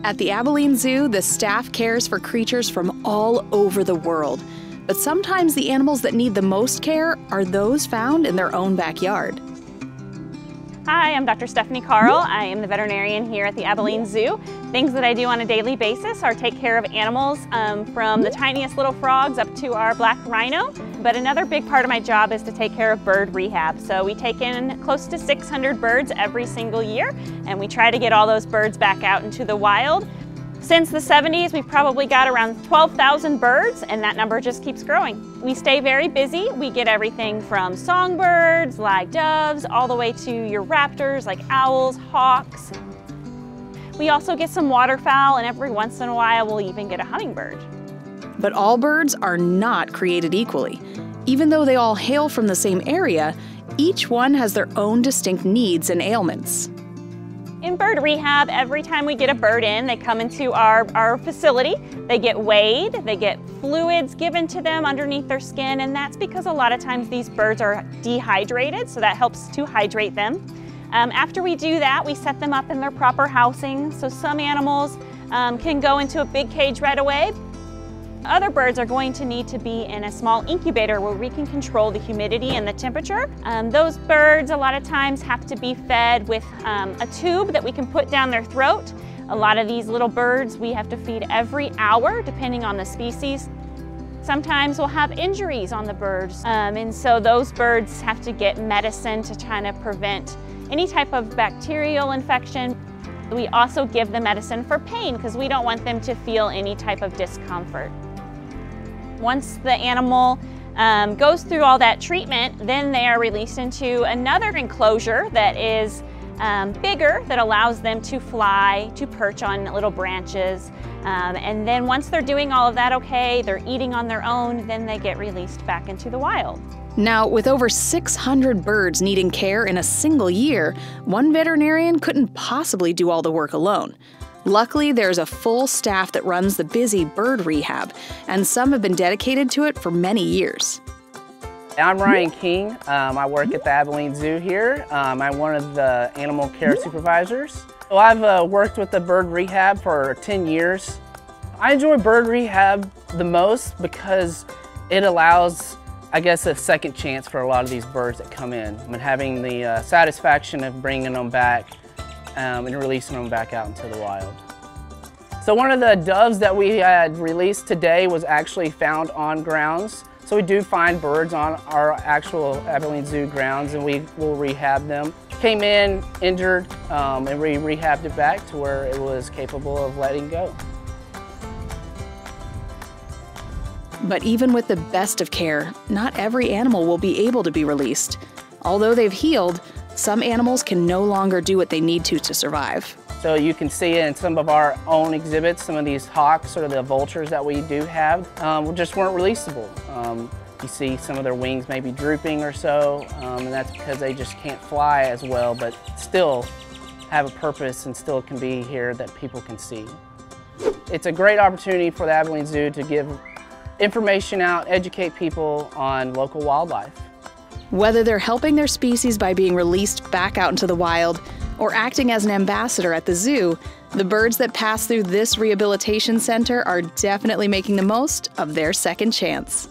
At the Abilene Zoo, the staff cares for creatures from all over the world. But sometimes the animals that need the most care are those found in their own backyard. Hi, I'm Dr. Stephanie Carle. I am the veterinarian here at the Abilene Zoo. Things that I do on a daily basis are take care of animals from the tiniest little frogs up to our black rhino. But another big part of my job is to take care of bird rehab. So we take in close to 600 birds every single year, and we try to get all those birds back out into the wild. Since the 70s, we've probably got around 12,000 birds, and that number just keeps growing. We stay very busy. We get everything from songbirds, like doves, all the way to your raptors, like owls, hawks. We also get some waterfowl, and every once in a while, we'll even get a hummingbird. But all birds are not created equally. Even though they all hail from the same area, each one has their own distinct needs and ailments. In bird rehab, every time we get a bird in, they come into our facility, they get weighed, they get fluids given to them underneath their skin, and that's because a lot of times these birds are dehydrated, so that helps to hydrate them. After we do that, we set them up in their proper housing. So some animals can go into a big cage right away. Other birds are going to need to be in a small incubator where we can control the humidity and the temperature. Those birds a lot of times have to be fed with a tube that we can put down their throat. A lot of these little birds we have to feed every hour depending on the species. Sometimes we'll have injuries on the birds, and so those birds have to get medicine to try to prevent any type of bacterial infection. We also give the medicine for pain because we don't want them to feel any type of discomfort. Once the animal goes through all that treatment, then they are released into another enclosure that is bigger, that allows them to fly, to perch on little branches. And then once they're doing all of that okay, they're eating on their own, then they get released back into the wild. Now, with over 600 birds needing care in a single year, one veterinarian couldn't possibly do all the work alone. Luckily, there's a full staff that runs the busy bird rehab, and some have been dedicated to it for many years. I'm Ryan King. I work at the Abilene Zoo here. I'm one of the animal care supervisors. So I've worked with the bird rehab for 10 years. I enjoy bird rehab the most because it allows, I guess, a second chance for a lot of these birds that come in, and having the satisfaction of bringing them back and releasing them back out into the wild. So one of the doves that we had released today was actually found on grounds. So we do find birds on our actual Abilene Zoo grounds, and we will rehab them. Came in injured, and we rehabbed it back to where it was capable of letting go. But even with the best of care, not every animal will be able to be released. Although they've healed, some animals can no longer do what they need to survive. So you can see in some of our own exhibits, some of these hawks or the vultures that we do have just weren't releasable. You see some of their wings maybe drooping or so, and that's because they just can't fly as well, but still have a purpose and still can be here that people can see. It's a great opportunity for the Abilene Zoo to give information out, educate people on local wildlife. Whether they're helping their species by being released back out into the wild or acting as an ambassador at the zoo, the birds that pass through this rehabilitation center are definitely making the most of their second chance.